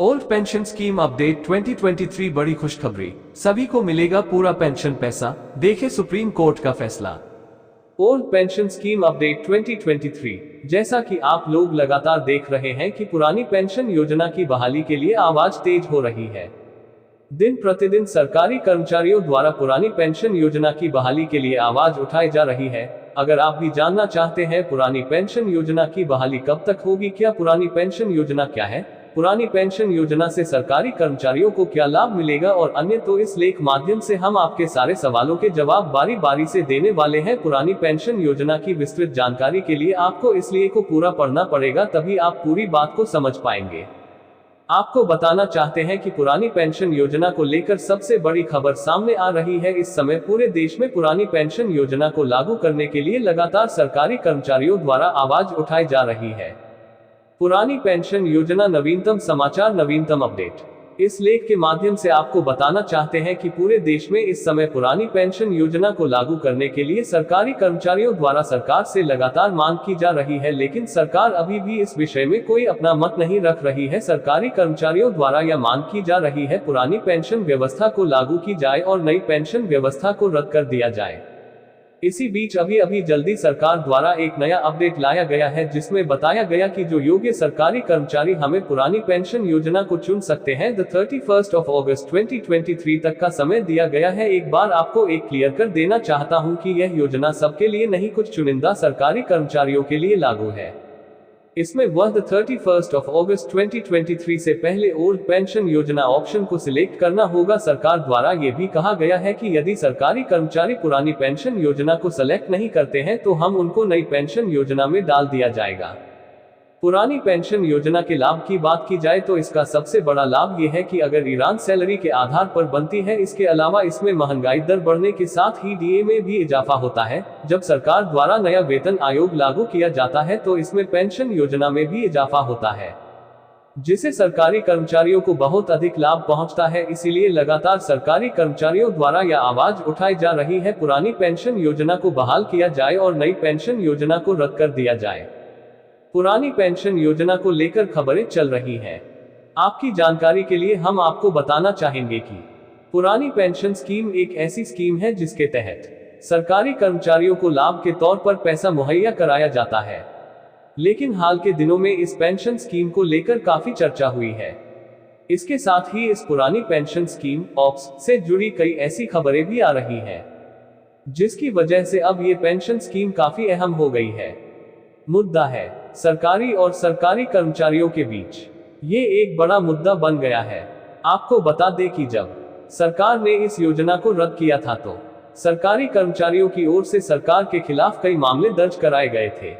Old pension scheme update 2023 बड़ी खुशखबरी, सभी को मिलेगा पूरा पेंशन पैसा, देखे सुप्रीम कोर्ट का फैसला। Old pension scheme update 2023। जैसा कि आप लोग लगातार देख रहे हैं कि पुरानी पेंशन योजना की बहाली के लिए आवाज तेज हो रही है। दिन प्रतिदिन सरकारी कर्मचारियों द्वारा पुरानी पेंशन योजना की बहाली के लिए आवाज उठाई जा रही है। अगर आप भी जानना चाहते हैं पुरानी पेंशन योजना की बहाली कब तक होगी, क्या पुरानी पेंशन योजना क्या है, पुरानी पेंशन योजना से सरकारी कर्मचारियों को क्या लाभ मिलेगा और अन्य, तो इस लेख माध्यम से हम आपके सारे सवालों के जवाब बारी बारी से देने वाले हैं। पुरानी पेंशन योजना की विस्तृत जानकारी के लिए आपको इस लेख को पूरा पढ़ना पड़ेगा, तभी आप पूरी बात को समझ पाएंगे। आपको बताना चाहते हैं कि पुरानी पेंशन योजना को लेकर सबसे बड़ी खबर सामने आ रही है। इस समय पूरे देश में पुरानी पेंशन योजना को लागू करने के लिए लगातार सरकारी कर्मचारियों द्वारा आवाज उठाई जा रही है। पुरानी पेंशन योजना नवीनतम समाचार, नवीनतम अपडेट। इस लेख के माध्यम से आपको बताना चाहते हैं कि पूरे देश में इस समय पुरानी पेंशन योजना को लागू करने के लिए सरकारी कर्मचारियों द्वारा सरकार से लगातार मांग की जा रही है, लेकिन सरकार अभी भी इस विषय में कोई अपना मत नहीं रख रही है। सरकारी कर्मचारियों द्वारा यह मांग की जा रही है पुरानी पेंशन व्यवस्था को लागू की जाए और नई पेंशन व्यवस्था को रद्द कर दिया जाए। इसी बीच अभी जल्दी सरकार द्वारा एक नया अपडेट लाया गया है, जिसमें बताया गया कि जो योग्य सरकारी कर्मचारी हमें पुरानी पेंशन योजना को चुन सकते हैं। 31 अगस्त 2023 तक का समय दिया गया है। एक बार आपको एक क्लियर कर देना चाहता हूं कि यह योजना सबके लिए नहीं, कुछ चुनिंदा सरकारी कर्मचारियों के लिए लागू है। इसमें वह 31 अगस्त 2023 से पहले ओल्ड पेंशन योजना ऑप्शन को सिलेक्ट करना होगा। सरकार द्वारा यह भी कहा गया है कि यदि सरकारी कर्मचारी पुरानी पेंशन योजना को सेलेक्ट नहीं करते हैं तो हम उनको नई पेंशन योजना में डाल दिया जाएगा। पुरानी पेंशन योजना के लाभ की बात की जाए तो इसका सबसे बड़ा लाभ यह है कि अगर ईरान सैलरी के आधार पर बनती है, इसके अलावा इसमें महंगाई दर बढ़ने के साथ ही डीए में भी इजाफा होता है। जब सरकार द्वारा नया वेतन आयोग लागू किया जाता है तो इसमें पेंशन योजना में भी इजाफा होता है, जिससे सरकारी कर्मचारियों को बहुत अधिक लाभ पहुंचता है। इसीलिए लगातार सरकारी कर्मचारियों द्वारा यह आवाज उठाई जा रही है पुरानी पेंशन योजना को बहाल किया जाए और नई पेंशन योजना को रद्द कर दिया जाए। पुरानी पेंशन योजना को लेकर खबरें चल रही हैं। आपकी जानकारी के लिए हम आपको बताना चाहेंगे कि पुरानी पेंशन स्कीम एक ऐसी स्कीम है जिसके तहत सरकारी कर्मचारियों को लाभ के तौर पर पैसा मुहैया कराया जाता है, लेकिन हाल के दिनों में इस पेंशन स्कीम को लेकर काफी चर्चा हुई है। इसके साथ ही इस पुरानी पेंशन स्कीम ऑप्स से जुड़ी कई ऐसी खबरें भी आ रही हैं, जिसकी वजह से अब ये पेंशन स्कीम काफी अहम हो गई है। मुद्दा है सरकारी और सरकारी कर्मचारियों के बीच ये एक बड़ा मुद्दा बन गया है। आपको बता दें कि जब सरकार ने इस योजना को रद्द किया था तो सरकारी कर्मचारियों की ओर से सरकार के खिलाफ कई मामले दर्ज कराए गए थे।